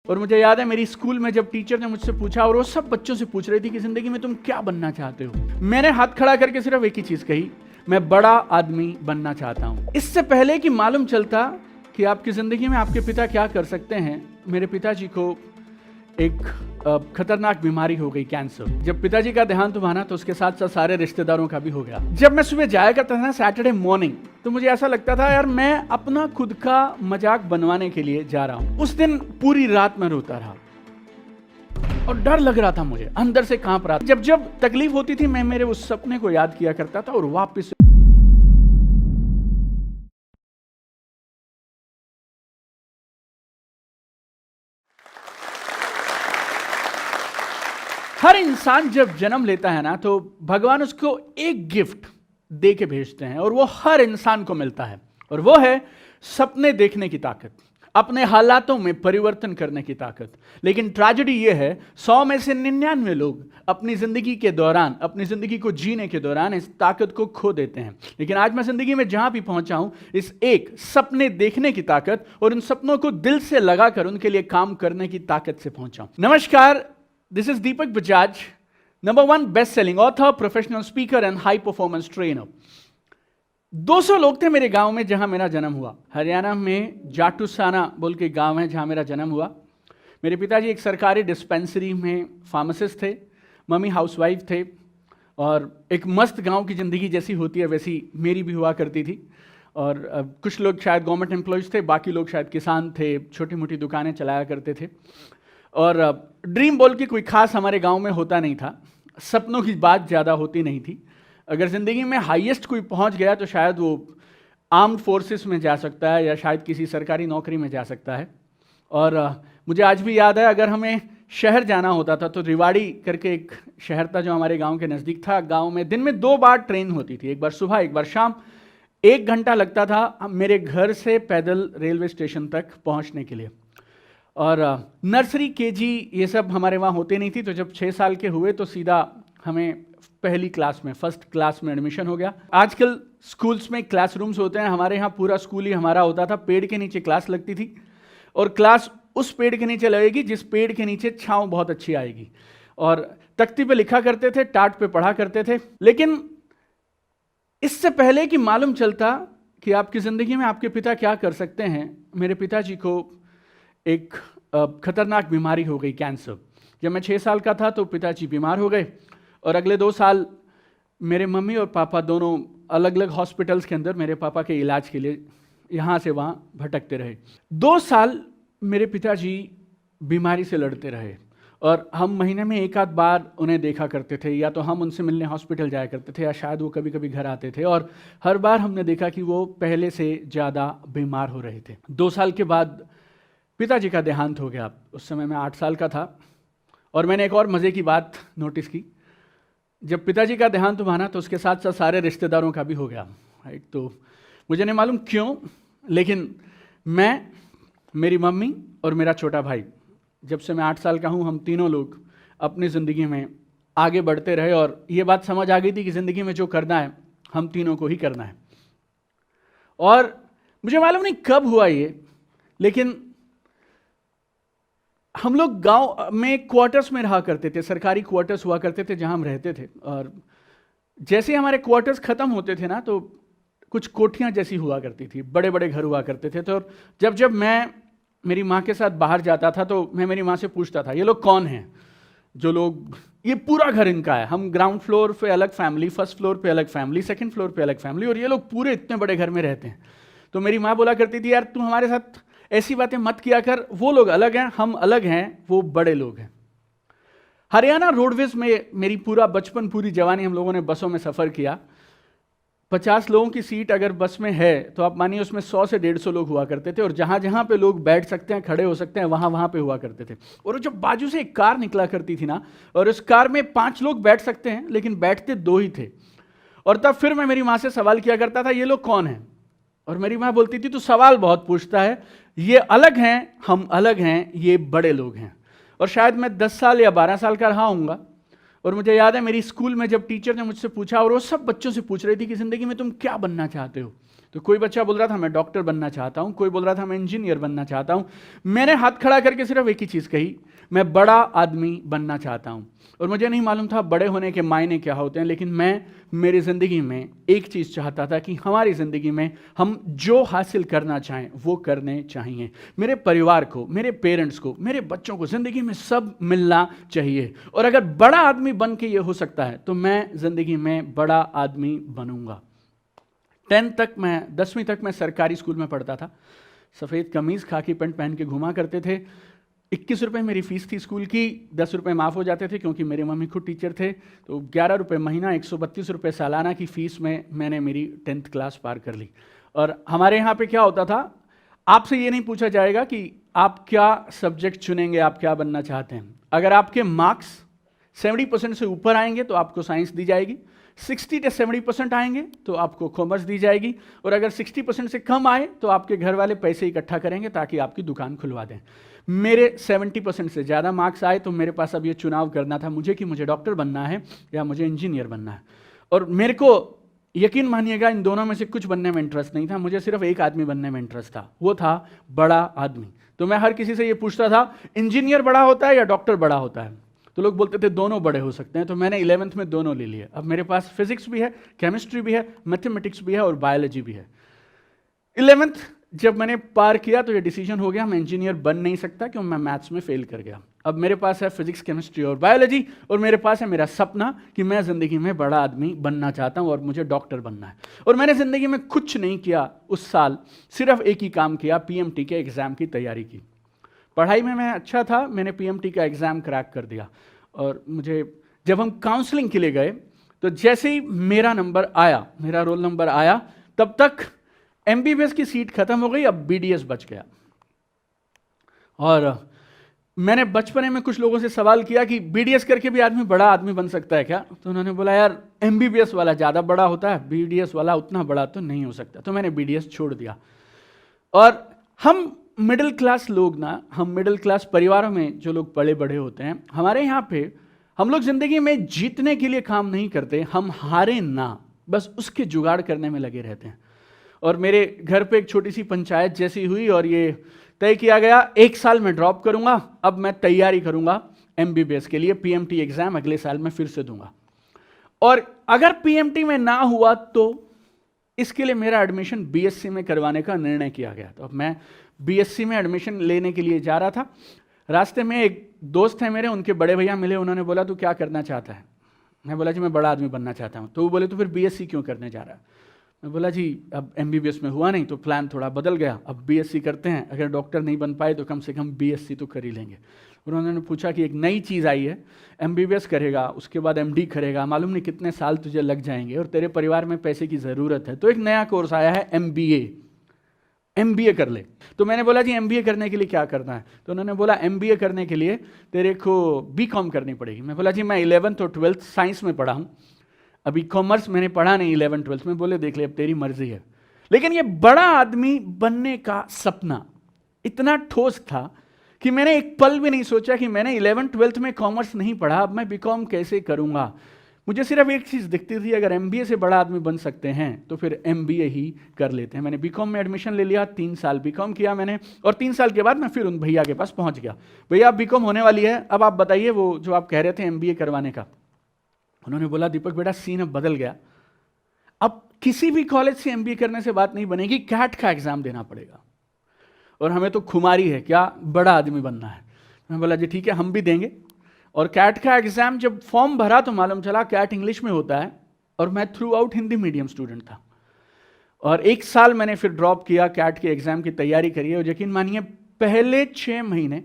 और मुझे याद है मेरी स्कूल में जब टीचर ने मुझसे पूछा, और वो सब बच्चों से पूछ रही थी कि जिंदगी में तुम क्या बनना चाहते हो, मैंने हाथ खड़ा करके सिर्फ एक ही चीज कही, मैं बड़ा आदमी बनना चाहता हूं। इससे पहले कि मालूम चलता कि आपकी जिंदगी में आपके पिता क्या कर सकते हैं, मेरे पिताजी को एक खतरनाक बीमारी हो गई, कैंसर। जब पिताजी का देहांत हुआ ना, तो उसके साथ साथ सारे रिश्तेदारों का भी हो गया। जब मैं सुबह जाया करता था ना सैटरडे मॉर्निंग, तो मुझे ऐसा लगता था यार मैं अपना खुद का मजाक बनवाने के लिए जा रहा हूं। उस दिन पूरी रात मैं रोता रहा और डर लग रहा था, मुझे अंदर से कांप रहा था। जब जब तकलीफ होती थी, मैं मेरे उस सपने को याद किया करता था और वापस हर इंसान जब जन्म लेता है ना, तो भगवान उसको एक गिफ्ट दे के भेजते हैं और वो हर इंसान को मिलता है, और वो है सपने देखने की ताकत, अपने हालातों में परिवर्तन करने की ताकत। लेकिन ट्रेजेडी ये है, 100 में से 99 लोग अपनी जिंदगी के दौरान, अपनी जिंदगी को जीने के दौरान इस ताकत को खो देते हैं। लेकिन आज मैं जिंदगी में जहां भी पहुंचा हूं, इस एक सपने देखने की ताकत और उन सपनों को दिल से लगाकर उनके लिए काम करने की ताकत से पहुंचा हूं। नमस्कार, this is Deepak Bajaj, number 1 best selling author, professional speaker and high performance trainer. 200 लोग थे मेरे गांव में जहां मेरा जन्म हुआ। हरियाणा में जाटूसाना बोल के गांव है जहां मेरा जन्म हुआ। मेरे पिताजी एक सरकारी डिस्पेंसरी में फार्मासिस्ट थे, मम्मी हाउसवाइफ थे, और एक मस्त गांव की ज़िंदगी जैसी होती है वैसी मेरी भी हुआ करती थी। और कुछ लोग शायद गवर्नमेंट एम्प्लॉयज़ थे, बाकी लोग शायद किसान थे, छोटी मोटी दुकानें चलाया करते थे। और ड्रीम बोल के कोई खास हमारे गांव में होता नहीं था, सपनों की बात ज़्यादा होती नहीं थी। अगर ज़िंदगी में हाईएस्ट कोई पहुंच गया तो शायद वो आर्म्ड फोर्सेस में जा सकता है या शायद किसी सरकारी नौकरी में जा सकता है। और मुझे आज भी याद है, अगर हमें शहर जाना होता था तो रिवाड़ी करके एक शहर था जो हमारे गांव के नज़दीक था। गांव में दिन में 2 बार ट्रेन होती थी, एक बार सुबह एक बार शाम। 1 घंटा लगता था मेरे घर से पैदल रेलवे स्टेशन तक पहुँचने के लिए। और नर्सरी केजी ये सब हमारे वहाँ होते नहीं थी, तो जब 6 साल के हुए तो सीधा हमें पहली क्लास में, फर्स्ट क्लास में एडमिशन हो गया। आजकल स्कूल्स में क्लासरूम्स होते हैं, हमारे यहाँ पूरा स्कूल ही हमारा होता था। पेड़ के नीचे क्लास लगती थी और क्लास उस पेड़ के नीचे लगेगी जिस पेड़ के नीचे छांव बहुत अच्छी आएगी। और तख्ती पे लिखा करते थे, टाट पे पढ़ा करते थे। लेकिन इससे पहले कि मालूम चलता कि आपकी ज़िंदगी में आपके पिता क्या कर सकते हैं, मेरे पिताजी को एक खतरनाक बीमारी हो गई, कैंसर। जब मैं 6 साल का था तो पिताजी बीमार हो गए और अगले 2 साल मेरे मम्मी और पापा दोनों अलग अलग हॉस्पिटल्स के अंदर मेरे पापा के इलाज के लिए यहाँ से वहाँ भटकते रहे। 2 साल मेरे पिताजी बीमारी से लड़ते रहे और हम महीने में 1 आध बार उन्हें देखा करते थे, या तो हम उनसे मिलने हॉस्पिटल जाया करते थे या शायद वो कभी कभी घर आते थे। और हर बार हमने देखा कि वो पहले से ज़्यादा बीमार हो रहे थे। 2 साल के बाद पिताजी का देहांत हो गया। उस समय मैं 8 साल का था। और मैंने एक और मज़े की बात नोटिस की, जब पिताजी का देहांत हुआ ना, तो उसके साथ साथ सारे रिश्तेदारों का भी हो गया, राइट। तो मुझे नहीं मालूम क्यों, लेकिन मैं, मेरी मम्मी और मेरा छोटा भाई, जब से मैं 8 साल का हूँ, हम तीनों लोग अपनी ज़िंदगी में आगे बढ़ते रहे। और ये बात समझ आ गई थी कि ज़िंदगी में जो करना है हम तीनों को ही करना है। और मुझे मालूम नहीं कब हुआ ये, लेकिन हम लोग गांव में क्वार्टर्स में रहा करते थे, सरकारी क्वार्टर्स हुआ करते थे जहां हम रहते थे। और जैसे हमारे क्वार्टर्स खत्म होते थे ना, तो कुछ कोठियां जैसी हुआ करती थी, बड़े बड़े घर हुआ करते थे। तो जब मैं मेरी माँ के साथ बाहर जाता था तो मैं मेरी माँ से पूछता था, ये लोग कौन हैं जो लोग, ये पूरा घर इनका है, हम ग्राउंड फ्लोर पे अलग फैमिली, फर्स्ट फ्लोर पे अलग फैमिली, सेकंड फ्लोर पे अलग फैमिली, और ये लोग पूरे इतने बड़े घर में रहते हैं। तो मेरी माँ बोला करती थी, यार तू हमारे साथ ऐसी बातें मत किया कर, वो लोग अलग हैं, हम अलग हैं, वो बड़े लोग हैं। हरियाणा रोडवेज में मेरी पूरा बचपन, पूरी जवानी हम लोगों ने बसों में सफ़र किया। 50 लोगों की सीट अगर बस में है तो आप मानिए उसमें 100 से 150 लोग हुआ करते थे, और जहाँ जहाँ पे लोग बैठ सकते हैं, खड़े हो सकते हैं, वहाँ वहाँ पे हुआ करते थे। और जब बाजू से एक कार निकला करती थी ना, और उस कार में 5 लोग बैठ सकते हैं लेकिन बैठते 2 ही थे। और तब फिर मैं मेरी माँ से सवाल किया करता था, ये लोग कौन हैं? और मेरी माँ बोलती थी, तू सवाल बहुत पूछता है, ये अलग हैं, हम अलग हैं, ये बड़े लोग हैं। और शायद मैं 10 साल या 12 साल का रहा हूँगा। और मुझे याद है मेरी स्कूल में जब टीचर ने मुझसे पूछा, और वो सब बच्चों से पूछ रही थी कि ज़िंदगी में तुम क्या बनना चाहते हो, तो कोई बच्चा बोल रहा था मैं डॉक्टर बनना चाहता हूँ, कोई बोल रहा था मैं इंजीनियर बनना चाहता हूँ। मैंने हाथ खड़ा करके सिर्फ एक ही चीज़ कही, मैं बड़ा आदमी बनना चाहता हूँ। और मुझे नहीं मालूम था बड़े होने के मायने क्या होते हैं, लेकिन मैं मेरी ज़िंदगी में एक चीज़ चाहता था कि हमारी ज़िंदगी में हम जो हासिल करना चाहें वो करने चाहिए। मेरे परिवार को, मेरे पेरेंट्स को, मेरे बच्चों को ज़िंदगी में सब मिलना चाहिए। और अगर बड़ा आदमी बन के ये हो सकता है तो मैं ज़िंदगी में बड़ा आदमी बनूंगा। 10वीं तक मैं सरकारी स्कूल में पढ़ता था। सफ़ेद कमीज़ खाकी पैंट पहन के घुमा करते थे। 21 रुपये मेरी फ़ीस थी स्कूल की, 10 रुपये माफ़ हो जाते थे क्योंकि मेरे मम्मी खुद टीचर थे। तो 11 रुपये महीना, 132 रुपये सालाना की फ़ीस में मैंने मेरी 10th क्लास पार कर ली। और हमारे यहाँ पे क्या होता था, आपसे ये नहीं पूछा जाएगा कि आप क्या सब्जेक्ट चुनेंगे, आप क्या बनना चाहते हैं। अगर आपके मार्क्स 70% से ऊपर आएंगे तो आपको साइंस दी जाएगी, 60 से 70% आएंगे तो आपको कॉमर्स दी जाएगी, और अगर 60% से कम आए तो आपके घर वाले पैसे इकट्ठा करेंगे ताकि आपकी दुकान खुलवा दें। मेरे 70% से ज़्यादा मार्क्स आए तो मेरे पास अब ये चुनाव करना था मुझे कि मुझे डॉक्टर बनना है या मुझे इंजीनियर बनना है। और मेरे को यकीन मानिएगा इन दोनों में से कुछ बनने में इंटरेस्ट नहीं था, मुझे सिर्फ एक आदमी बनने में इंटरेस्ट था, वो था बड़ा आदमी। तो मैं हर किसी से ये पूछता था इंजीनियर बड़ा होता है या डॉक्टर बड़ा होता है, तो लोग बोलते थे दोनों बड़े हो सकते हैं। तो मैंने 11th में दोनों ले लिए। अब मेरे पास फिजिक्स भी है, केमिस्ट्री भी है, मैथमेटिक्स भी है और बायोलॉजी भी है। 11th जब मैंने पार किया तो ये डिसीजन हो गया मैं इंजीनियर बन नहीं सकता क्योंकि मैं मैथ्स में फेल कर गया। अब मेरे पास है फिजिक्स, केमिस्ट्री और बायोलॉजी, और मेरे पास है मेरा सपना कि मैं ज़िंदगी में बड़ा आदमी बनना चाहता हूँ और मुझे डॉक्टर बनना है। और मैंने ज़िंदगी में कुछ नहीं किया उस साल, सिर्फ एक ही काम किया, PMT के एग्ज़ाम की तैयारी की। पढ़ाई में मैं अच्छा था, मैंने PMT का एग्ज़ाम क्रैक कर दिया। और मुझे जब हम काउंसलिंग के लिए गए तो जैसे ही मेरा नंबर आया, मेरा रोल नंबर आया, तब तक MBBS की सीट खत्म हो गई, अब BDS बच गया। और मैंने बचपने में कुछ लोगों से सवाल किया कि BDS करके भी आदमी बड़ा आदमी बन सकता है क्या? तो उन्होंने बोला यार MBBS वाला ज़्यादा बड़ा होता है, BDS वाला उतना बड़ा तो नहीं हो सकता। तो मैंने BDS छोड़ दिया। और हम मिडिल क्लास लोग ना, हम मिडिल क्लास परिवारों में जो लोग बड़े बड़े होते हैं, हमारे यहाँ पे हम लोग ज़िंदगी में जीतने के लिए काम नहीं करते, हम हारे ना, बस उसके जुगाड़ करने में लगे रहते हैं। और मेरे घर पे एक छोटी सी पंचायत जैसी हुई और ये तय किया गया 1 साल में ड्रॉप करूंगा, अब मैं तैयारी करूंगा MBBS के लिए, PMT एग्जाम अगले साल में फिर से दूंगा। और अगर PMT में ना हुआ तो इसके लिए मेरा एडमिशन BSc में करवाने का निर्णय किया गया। तो अब मैं BSc में एडमिशन लेने के लिए जा रहा था। रास्ते में एक दोस्त है मेरे, उनके बड़े भैया मिले, उन्होंने बोला तू क्या करना चाहता है? मैं बोला जी मैं बड़ा आदमी बनना चाहता हूँ। तो वो बोले तो फिर BSc क्यों करने जा रहा है? मैं बोला जी अब MBBS में हुआ नहीं तो प्लान थोड़ा बदल गया, अब BSc करते हैं, अगर डॉक्टर नहीं बन पाए तो कम से कम BSc तो कर ही लेंगे। उन्होंने पूछा कि एक नई चीज़ आई है, MBBS करेगा, उसके बाद MD करेगा, मालूम नहीं कितने साल तुझे लग जाएंगे और तेरे परिवार में पैसे की ज़रूरत है, तो एक नया कोर्स आया है MBA कर ले। तो मैंने बोला जी MBA करने के लिए क्या करना है? तो उन्होंने बोला MBA करने के लिए तेरे को BCom करनी पड़ेगी। मैं बोला जी मैं 11th और 12th साइंस में पढ़ा हूँ, अभी कॉमर्स मैंने पढ़ा नहीं 11th 12th में। बोले देख ले अब तेरी मर्जी है। लेकिन ये बड़ा आदमी बनने का सपना इतना ठोस था कि मैंने एक पल भी नहीं सोचा कि मैंने 11th 12th में कॉमर्स नहीं पढ़ा, अब मैं BCom कैसे करूंगा। मुझे सिर्फ एक चीज़ दिखती थी, अगर MBA से बड़ा आदमी बन सकते हैं तो फिर MBA ही कर लेते हैं। मैंने BCom में एडमिशन ले लिया, 3 साल BCom किया मैंने, और 3 साल के बाद मैं फिर उन भैया के पास पहुंच गया, भैया अब BCom होने वाली है, अब आप बताइए वो जो आप कह रहे थे MBA करवाने का। उन्होंने बोला दीपक बेटा सीन अब बदल गया, अब किसी भी कॉलेज से MBA करने से बात नहीं बनेगी, कैट का एग्जाम देना पड़ेगा और हमें तो खुमारी है क्या बड़ा आदमी बनना है। मैं बोला जी ठीक है हम भी देंगे। और कैट का एग्जाम जब फॉर्म भरा तो मालूम चला कैट इंग्लिश में होता है और मैं through out Hindi medium student था। और 1 साल मैंने फिर ड्रॉप किया, कैट के एग्जाम की तैयारी करी, और यकीन मानिए पहले 6 महीने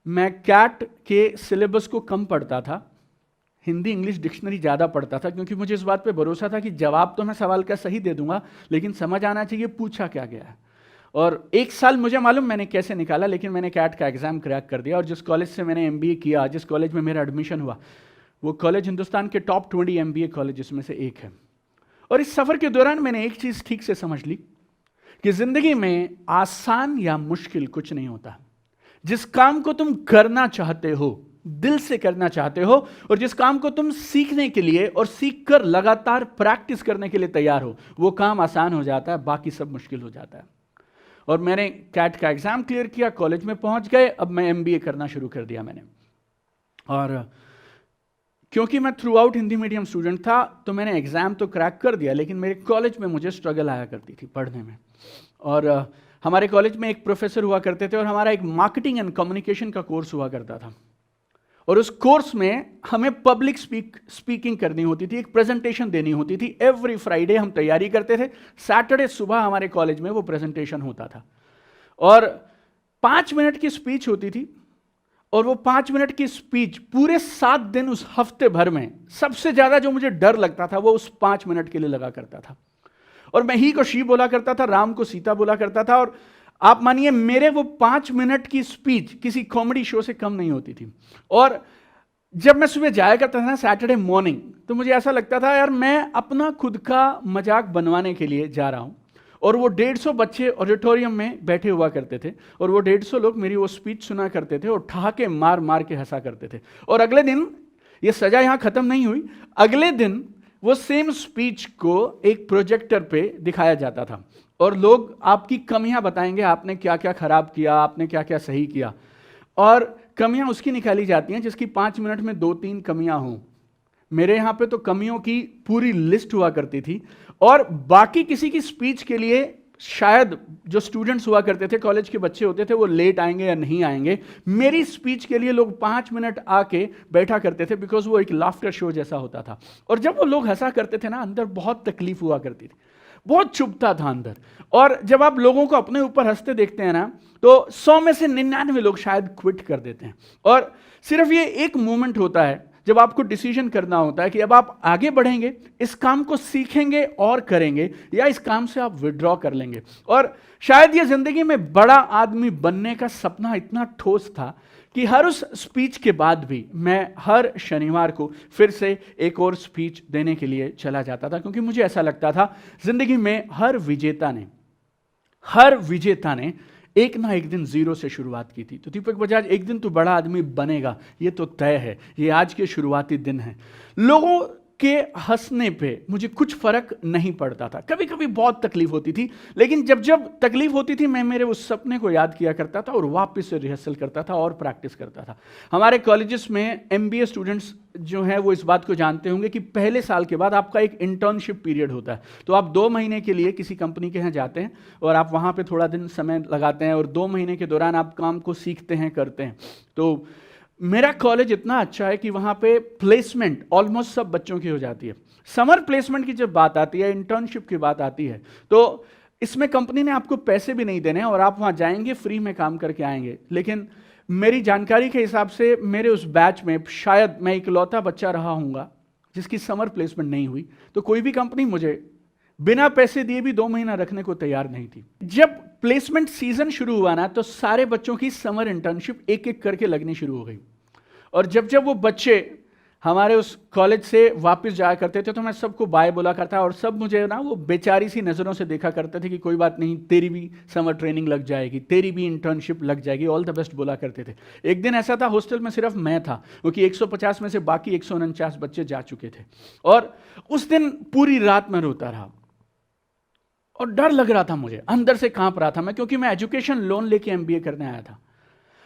मैं कैट के सिलेबस को कम पढ़ता था, हिंदी इंग्लिश डिक्शनरी ज़्यादा पढ़ता था, क्योंकि मुझे इस बात पे भरोसा था कि जवाब तो मैं सवाल का सही दे दूंगा लेकिन समझ आना चाहिए पूछा क्या गया है। और 1 साल मुझे मालूम मैंने कैसे निकाला, लेकिन मैंने कैट का एग्ज़ाम क्रैक कर दिया। और जिस कॉलेज से मैंने MBA किया, जिस कॉलेज में मेरा एडमिशन हुआ, वो कॉलेज हिंदुस्तान के टॉप 20 MBA कॉलेज में से एक है। और इस सफ़र के दौरान मैंने एक चीज़ ठीक से समझ ली कि ज़िंदगी में आसान या मुश्किल कुछ नहीं होता। जिस काम को तुम करना चाहते हो दिल से करना चाहते हो और जिस काम को तुम सीखने के लिए और सीखकर लगातार प्रैक्टिस करने के लिए तैयार हो, वो काम आसान हो जाता है, बाकी सब मुश्किल हो जाता है। और मैंने कैट का एग्जाम क्लियर किया, कॉलेज में पहुंच गए, अब मैं एमबीए करना शुरू कर दिया मैंने। और क्योंकि मैं through out Hindi medium student था तो मैंने एग्जाम तो क्रैक कर दिया, लेकिन मेरे कॉलेज में मुझे स्ट्रगल आया करती थी पढ़ने में। और हमारे कॉलेज में एक प्रोफेसर हुआ करते थे और हमारा एक मार्केटिंग एंड कम्युनिकेशन का कोर्स हुआ करता था, और उस कोर्स में हमें पब्लिक स्पीकिंग करनी होती थी, एक प्रेजेंटेशन देनी होती थी। एवरी फ्राइडे हम तैयारी करते थे, सैटरडे सुबह हमारे कॉलेज में वो प्रेजेंटेशन होता था और 5 मिनट की स्पीच होती थी। और वो 5 मिनट की स्पीच पूरे 7 दिन उस हफ्ते भर में सबसे ज्यादा जो मुझे डर लगता था वो उस 5 मिनट के लिए लगा करता था। और मैं ही को शी बोला करता था, राम को सीता बोला करता था। और आप मानिए मेरे वो 5 मिनट की स्पीच किसी कॉमेडी शो से कम नहीं होती थी। और जब मैं सुबह जाया करता था ना सैटरडे मॉर्निंग, तो मुझे ऐसा लगता था यार मैं अपना खुद का मजाक बनवाने के लिए जा रहा हूं। और वो 150 बच्चे ऑडिटोरियम में बैठे हुआ करते थे और वो 150 लोग मेरी वो स्पीच सुना करते थे और ठहाके मार मार के हंसा करते थे। और अगले दिन ये सजा यहां खत्म नहीं हुई, अगले दिन वो सेम स्पीच को एक प्रोजेक्टर पे दिखाया जाता था और लोग आपकी कमियां बताएंगे, आपने क्या क्या खराब किया, आपने क्या क्या सही किया। और कमियां उसकी निकाली जाती हैं जिसकी 5 मिनट में 2-3 कमियां हों। मेरे यहाँ पे तो कमियों की पूरी लिस्ट हुआ करती थी। और बाकी किसी की स्पीच के लिए शायद जो स्टूडेंट्स हुआ करते थे, कॉलेज के बच्चे होते थे, वो लेट आएंगे या नहीं आएंगे। मेरी स्पीच के लिए लोग 5 मिनट आके बैठा करते थे, बिकॉज वो एक लाफ्टर शो जैसा होता था। और जब वो लोग हंसा करते थे ना, अंदर बहुत तकलीफ हुआ करती थी, बहुत चुभता था अंदर। और जब आप लोगों को अपने ऊपर हंसते देखते हैं ना, तो 100 में से 99 लोग शायद क्विट कर देते हैं। और सिर्फ ये एक मोमेंट होता है जब आपको डिसीजन करना होता है कि अब आप आगे बढ़ेंगे, इस काम को सीखेंगे और करेंगे, या इस काम से आप विड्रॉ कर लेंगे। और शायद ये जिंदगी में बड़ा आदमी बनने का सपना इतना ठोस था कि हर उस स्पीच के बाद भी मैं हर शनिवार को फिर से एक और स्पीच देने के लिए चला जाता था, क्योंकि मुझे ऐसा लगता था जिंदगी में हर विजेता ने एक ना एक दिन जीरो से शुरुआत की थी। तो दीपक बजाज एक दिन तो बड़ा आदमी बनेगा, ये तो तय है, ये आज के शुरुआती दिन है। लोगों के हंसने पे मुझे कुछ फर्क नहीं पड़ता था, कभी कभी बहुत तकलीफ होती थी, लेकिन जब जब तकलीफ होती थी मैं मेरे उस सपने को याद किया करता था और वापस से रिहर्सल करता था और प्रैक्टिस करता था। हमारे कॉलेजेस में एमबीए स्टूडेंट्स जो हैं वो इस बात को जानते होंगे कि पहले साल के बाद आपका एक इंटर्नशिप पीरियड होता है। तो आप 2 महीने के लिए किसी कंपनी के यहाँ जाते हैं और आप वहाँ पे थोड़ा दिन समय लगाते हैं और 2 महीने के दौरान आप काम को सीखते हैं, करते हैं। तो मेरा कॉलेज इतना अच्छा है कि वहाँ पे प्लेसमेंट ऑलमोस्ट सब बच्चों की हो जाती है। समर प्लेसमेंट की जब बात आती है, इंटर्नशिप की बात आती है, तो इसमें कंपनी ने आपको पैसे भी नहीं देने और आप वहाँ जाएंगे, फ्री में काम करके आएंगे। लेकिन मेरी जानकारी के हिसाब से मेरे उस बैच में शायद मैं इकलौता बच्चा रहा हूँगा जिसकी समर प्लेसमेंट नहीं हुई। तो कोई भी कंपनी मुझे बिना पैसे दिए भी 2 महीना रखने को तैयार नहीं थी। जब प्लेसमेंट सीजन शुरू हुआ ना, तो सारे बच्चों की समर इंटर्नशिप एक एक करके लगनी शुरू हो गई। और जब जब वो बच्चे हमारे उस कॉलेज से वापस जाया करते थे तो मैं सबको बाय बोला करता, और सब मुझे ना वो बेचारी सी नज़रों से देखा करते थे कि कोई बात नहीं, तेरी भी समर ट्रेनिंग लग जाएगी, तेरी भी इंटर्नशिप लग जाएगी, ऑल द बेस्ट बोला करते थे। एक दिन ऐसा था, हॉस्टल में सिर्फ मैं था, क्योंकि 150 में से बाकी 149 बच्चे जा चुके थे। और उस दिन पूरी रात मैं रोता रहा और डर लग रहा था, मुझे अंदर से कांप रहा था मैं, क्योंकि मैं एजुकेशन लोन लेके एमबीए करने आया था।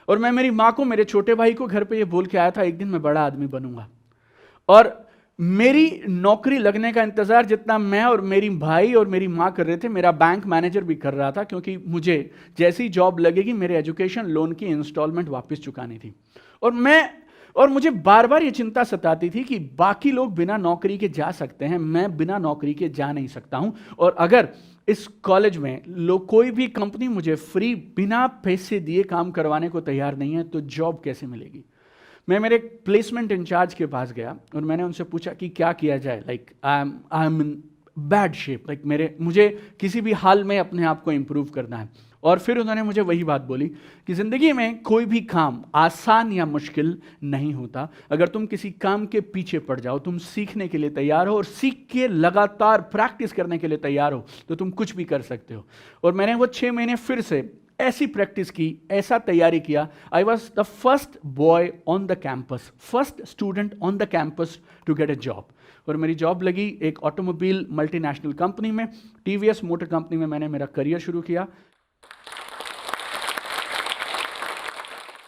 और मैं मेरी माँ को, मेरे छोटे भाई को घर पे ये बोल के आया था एक दिन मैं बड़ा आदमी बनूंगा। और मेरी नौकरी लगने का इंतजार जितना मैं और मेरी भाई और मेरी माँ कर रहे थे, मेरा बैंक मैनेजर भी कर रहा था, क्योंकि मुझे जैसी जॉब लगेगी मेरे एजुकेशन लोन की इंस्टॉलमेंट वापस चुकानी थी। और मुझे बार बार ये चिंता सताती थी कि बाकी लोग बिना नौकरी के जा सकते हैं, मैं बिना नौकरी के जा नहीं सकता हूं। और अगर इस कॉलेज में लोग, कोई भी कंपनी मुझे फ्री बिना पैसे दिए काम करवाने को तैयार नहीं है, तो जॉब कैसे मिलेगी। मैं मेरे प्लेसमेंट इंचार्ज के पास गया और मैंने उनसे पूछा कि क्या किया जाए, like I am in bad shape, like मुझे किसी भी हाल में अपने आप को इम्प्रूव करना है। और फिर उन्होंने मुझे वही बात बोली कि ज़िंदगी में कोई भी काम आसान या मुश्किल नहीं होता। अगर तुम किसी काम के पीछे पड़ जाओ, तुम सीखने के लिए तैयार हो और सीख के लगातार प्रैक्टिस करने के लिए तैयार हो, तो तुम कुछ भी कर सकते हो। और मैंने वो 6 महीने फिर से ऐसी प्रैक्टिस की, ऐसा तैयारी किया। I was the first boy on the campus, first student on the campus to get a job. और मेरी जॉब लगी एक ऑटोमोबाइल मल्टीनेशनल कंपनी में, टीवीएस मोटर कंपनी में मैंने मेरा करियर शुरू किया।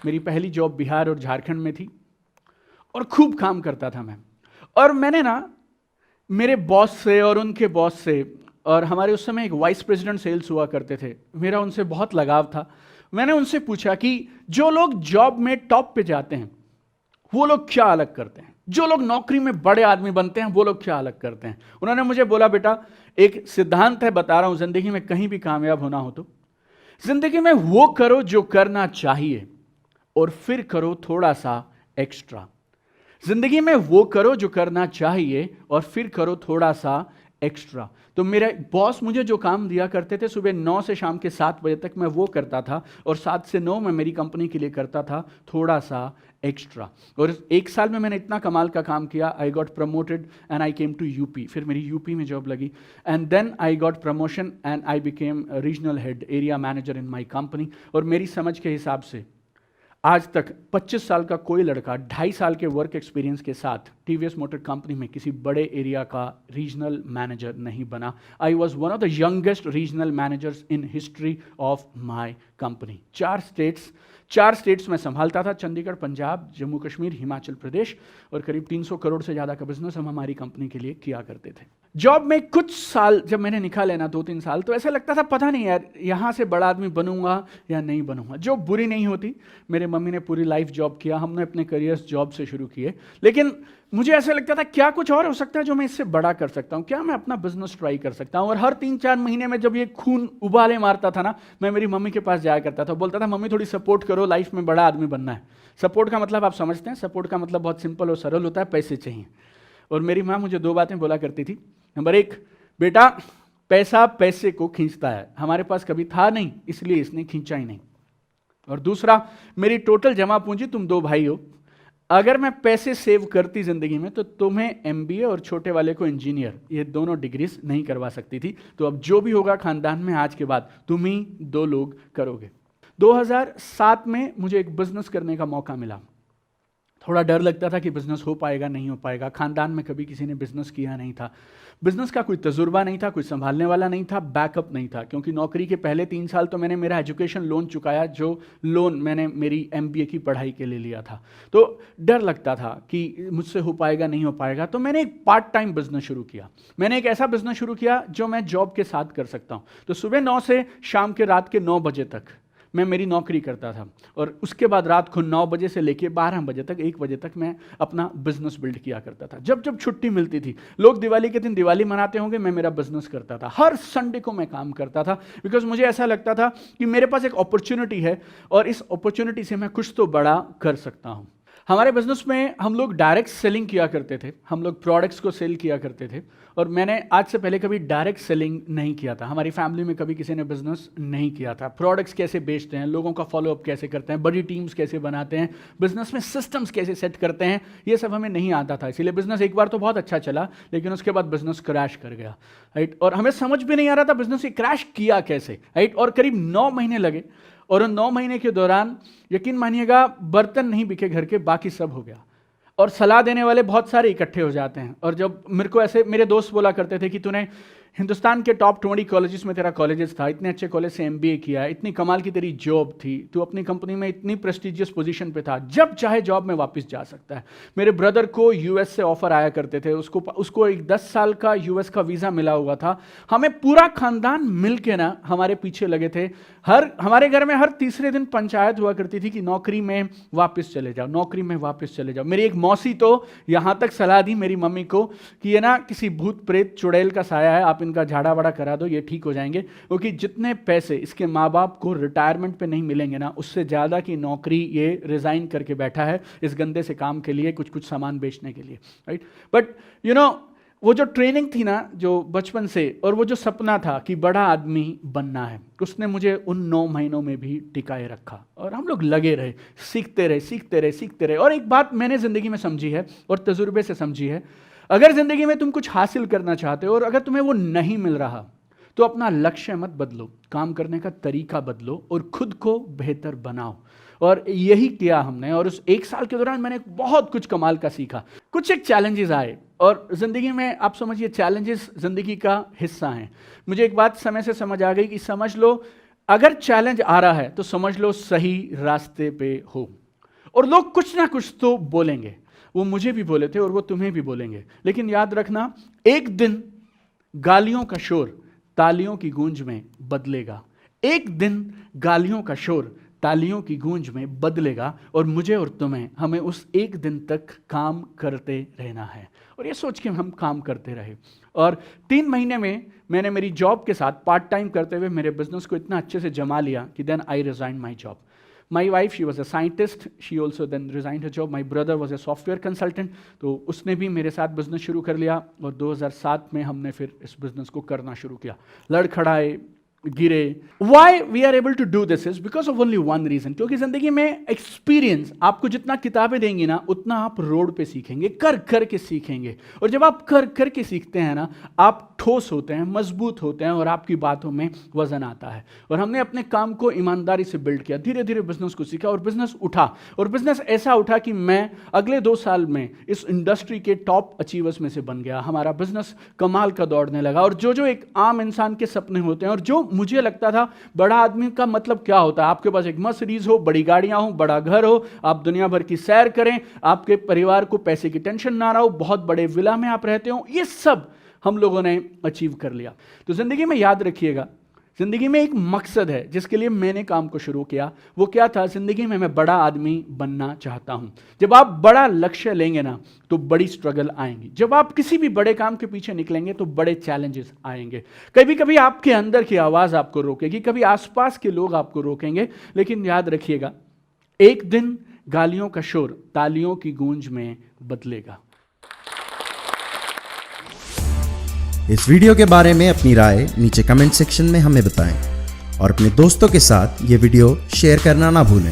मेरी पहली जॉब बिहार और झारखंड में थी और खूब काम करता था मैं। और मैंने ना मेरे बॉस से और उनके बॉस से, और हमारे उस समय एक वाइस प्रेसिडेंट सेल्स हुआ करते थे, मेरा उनसे बहुत लगाव था। मैंने उनसे पूछा कि जो लोग जॉब में टॉप पे जाते हैं वो लोग क्या अलग करते हैं, जो लोग नौकरी में बड़े आदमी बनते हैं वो लोग क्या अलग करते हैं। उन्होंने मुझे बोला, बेटा एक सिद्धांत है, बता रहा हूं, जिंदगी में कहीं भी कामयाब होना हो तो जिंदगी में वो करो जो करना चाहिए और फिर करो थोड़ा सा एक्स्ट्रा। जिंदगी में वो करो जो करना चाहिए और फिर करो थोड़ा सा एक्स्ट्रा। तो मेरे बॉस मुझे जो काम दिया करते थे, सुबह 9 से शाम के 7 बजे तक मैं वो करता था, और 7 से 9 मैं मेरी कंपनी के लिए करता था थोड़ा सा एक्स्ट्रा। और 1 साल में मैंने इतना कमाल का काम किया, I got promoted and I came to UP. फिर मेरी यूपी में जॉब लगी and then I got promotion and I became regional head, area manager in my company. और मेरी समझ के हिसाब से आज तक 25 साल का कोई लड़का 2.5 साल के वर्क एक्सपीरियंस के साथ टीवीएस मोटर कंपनी में किसी बड़े एरिया का रीजनल मैनेजर नहीं बना। I was one of the youngest regional managers in history of my company. 4 states में संभालता था, चंडीगढ़, पंजाब, जम्मू कश्मीर, हिमाचल प्रदेश, और करीब 300 करोड़ से ज़्यादा का बिजनेस हम हमारी कंपनी के लिए किया करते थे। जॉब में कुछ साल जब मैंने निकाले ना, 2-3 साल, तो ऐसा लगता था पता नहीं यार यहाँ से बड़ा आदमी बनूंगा या नहीं बनूंगा। जॉब बुरी नहीं होती, मेरे मम्मी ने पूरी लाइफ जॉब किया, हमने अपने करियर्स जॉब से शुरू किए, लेकिन मुझे ऐसा लगता था क्या कुछ और हो सकता है जो मैं इससे बड़ा कर सकता हूँ, क्या मैं अपना बिजनेस ट्राई कर सकता हूँ। और हर 3-4 महीने में जब ये खून उबाले मारता था ना, मैं मेरी मम्मी के पास जाया करता था, बोलता था मम्मी थोड़ी सपोर्ट करो, लाइफ में बड़ा आदमी बनना है। सपोर्ट का मतलब आप समझते हैं, सपोर्ट का मतलब बहुत सिंपल और सरल होता है, पैसे चाहिए। और मेरी माँ मुझे 2 बातें बोला करती थी। नंबर 1, बेटा पैसा पैसे को खींचता है, हमारे पास कभी था नहीं इसलिए इसने खींचा ही नहीं। और दूसरा, मेरी टोटल जमा पूंजी, तुम 2 भाई हो, अगर मैं पैसे सेव करती जिंदगी में तो तुम्हें एमबीए और छोटे वाले को इंजीनियर, ये दोनों डिग्रीज नहीं करवा सकती थी। तो अब जो भी होगा खानदान में आज के बाद तुम ही 2 लोग करोगे। 2007 में मुझे एक बिजनेस करने का मौका मिला। थोड़ा डर लगता था कि बिजनेस हो पाएगा नहीं हो पाएगा, खानदान में कभी किसी ने बिजनेस किया नहीं था, बिजनेस का कोई तजुर्बा नहीं था, कोई संभालने वाला नहीं था, बैकअप नहीं था, क्योंकि नौकरी के पहले 3 साल तो मैंने मेरा एजुकेशन लोन चुकाया, जो लोन मैंने मेरी एमबीए की पढ़ाई के लिए लिया था। तो डर लगता था कि मुझसे हो पाएगा नहीं हो पाएगा। तो मैंने एक पार्ट टाइम बिजनेस शुरू किया। मैंने एक ऐसा बिजनेस शुरू किया जो मैं जॉब के साथ कर सकता हूँ। तो सुबह 9 से शाम के रात के 9 बजे तक मैं मेरी नौकरी करता था, और उसके बाद रात को 9 बजे से लेके 12 बजे तक, 1 बजे तक मैं अपना बिजनेस बिल्ड किया करता था। जब जब छुट्टी मिलती थी, लोग दिवाली के दिन दिवाली मनाते होंगे, मैं मेरा बिजनेस करता था। हर संडे को मैं काम करता था, बिकॉज मुझे ऐसा लगता था कि मेरे पास एक अपॉर्चुनिटी है और इस अपॉर्चुनिटी से मैं कुछ तो बड़ा कर सकता हूँ। हमारे बिजनेस में हम लोग डायरेक्ट सेलिंग किया करते थे, हम लोग प्रोडक्ट्स को सेल किया करते थे, और मैंने आज से पहले कभी डायरेक्ट सेलिंग नहीं किया था। हमारी फैमिली में कभी किसी ने बिजनेस नहीं किया था। प्रोडक्ट्स कैसे बेचते हैं, लोगों का फॉलोअप कैसे करते हैं, बड़ी टीम्स कैसे बनाते हैं, बिजनेस में सिस्टम्स कैसे सेट करते हैं, ये सब हमें नहीं आता था। इसीलिए बिजनेस एक बार तो बहुत अच्छा चला, लेकिन उसके बाद बिजनेस क्रैश कर गया, राइट। और हमें समझ भी नहीं आ रहा था बिजनेस ये क्रैश किया कैसे, राइट। और करीब 9 महीने लगे, और उन 9 महीने के दौरान यकीन मानिएगा बर्तन नहीं बिके घर के, बाकी सब हो गया। और सलाह देने वाले बहुत सारे इकट्ठे हो जाते हैं। और जब मेरे को ऐसे मेरे दोस्त बोला करते थे कि तूने हिंदुस्तान के टॉप 20 कॉलेजेस में तेरा कॉलेजेस था, इतने अच्छे कॉलेज से एमबीए किया, इतनी कमाल की तेरी जॉब थी, तू अपनी कंपनी में इतनी प्रेस्टिजियस पोजीशन पे था, जब चाहे जॉब में वापस जा सकता है। मेरे ब्रदर को यूएस से ऑफर आया करते थे, उसको एक 10 साल का यूएस का वीज़ा मिला हुआ था। हमें पूरा खानदान मिल के ना हमारे पीछे लगे थे। हमारे घर में हर तीसरे दिन पंचायत हुआ करती थी कि नौकरी में वापस चले जाओ, नौकरी में वापस चले जाओ। मेरी एक मौसी तो यहाँ तक सलाह दी मेरी मम्मी को कि ये ना किसी भूत प्रेत चुड़ैल का साया है, आप इनका झाड़ा बड़ा करा दो, ये ठीक हो जाएंगे। क्योंकि जितने पैसे इसके माँ बाप को रिटायरमेंट पे नहीं मिलेंगे ना, उससे ज़्यादा की नौकरी ये रिजाइन करके बैठा है इस गंदे से काम के लिए, कुछ कुछ सामान बेचने के लिए, राइट। बट यू नो वो जो ट्रेनिंग थी ना, जो बचपन से, और वो जो सपना था कि बड़ा आदमी बनना है, उसने मुझे उन 9 महीनों में भी टिकाए रखा। और हम लोग लगे रहे, सीखते रहे, सीखते रहे, सीखते रहे। और एक बात मैंने ज़िंदगी में समझी है और तजुर्बे से समझी है, अगर ज़िंदगी में तुम कुछ हासिल करना चाहते हो और अगर तुम्हें वो नहीं मिल रहा, तो अपना लक्ष्य मत बदलो, काम करने का तरीका बदलो और खुद को बेहतर बनाओ। और यही किया हमने, और उस 1 साल के दौरान मैंने बहुत कुछ कमाल का सीखा। कुछ एक चैलेंजेस आए, और ज़िंदगी में आप समझिए चैलेंजेस ज़िंदगी का हिस्सा हैं। मुझे एक बात समय से समझ आ गई कि समझ लो अगर चैलेंज आ रहा है तो समझ लो सही रास्ते पे हो। और लोग कुछ ना कुछ तो बोलेंगे, वो मुझे भी बोले थे और वो तुम्हें भी बोलेंगे, लेकिन याद रखना एक दिन गालियों का शोर तालियों की गूंज में बदलेगा। एक दिन गालियों का शोर तालियों की गूंज में बदलेगा, और मुझे और तुम्हें हमें उस एक दिन तक काम करते रहना है। और ये सोच के हम काम करते रहे, और 3 महीने में मैंने मेरी जॉब के साथ पार्ट टाइम करते हुए मेरे बिजनेस को इतना अच्छे से जमा लिया कि then I resign my job. My wife, she was a scientist, she also then resign her job. My brother was a software consultant, तो उसने भी मेरे साथ बिजनेस शुरू कर लिया, और 2007 में हमने फिर इस बिजनेस को करना शुरू किया। लड़खड़ाए, गिरे। Why we are able to do this is because of only one reason, क्योंकि जिंदगी में एक्सपीरियंस, आपको जितना किताबें देंगी ना उतना आप रोड पे सीखेंगे, कर कर के सीखेंगे। और जब आप कर कर के सीखते हैं ना, आप ठोस होते हैं, मजबूत होते हैं, और आपकी बातों में वजन आता है। और हमने अपने काम को ईमानदारी से बिल्ड किया, धीरे धीरे बिजनेस को सीखा, और बिजनेस उठा। और बिजनेस ऐसा उठा कि मैं अगले 2 साल में इस इंडस्ट्री के टॉप अचीवर्स में से बन गया। हमारा बिजनेस कमाल का दौड़ने लगा। और जो एक आम इंसान के सपने होते हैं, और जो मुझे लगता था बड़ा आदमी का मतलब क्या होता है, आपके पास एक मर्सिडीज हो, बड़ी गाड़ियां हो, बड़ा घर हो, आप दुनिया भर की सैर करें, आपके परिवार को पैसे की टेंशन ना रहो, बहुत बड़े विला में आप रहते हो, ये सब हम लोगों ने अचीव कर लिया। तो जिंदगी में याद रखिएगा, जिंदगी में एक मकसद है जिसके लिए मैंने काम को शुरू किया। वो क्या था? जिंदगी में मैं बड़ा आदमी बनना चाहता हूं। जब आप बड़ा लक्ष्य लेंगे ना तो बड़ी स्ट्रगल आएंगी। जब आप किसी भी बड़े काम के पीछे निकलेंगे तो बड़े चैलेंजेस आएंगे। कभी कभी आपके अंदर की आवाज आपको रोकेगी, कभी आसपास के लोग आपको रोकेंगे, लेकिन याद रखिएगा एक दिन गालियों का शोर तालियों की गूंज में बदलेगा। इस वीडियो के बारे में अपनी राय नीचे कमेंट सेक्शन में हमें बताएं और अपने दोस्तों के साथ ये वीडियो शेयर करना ना भूलें।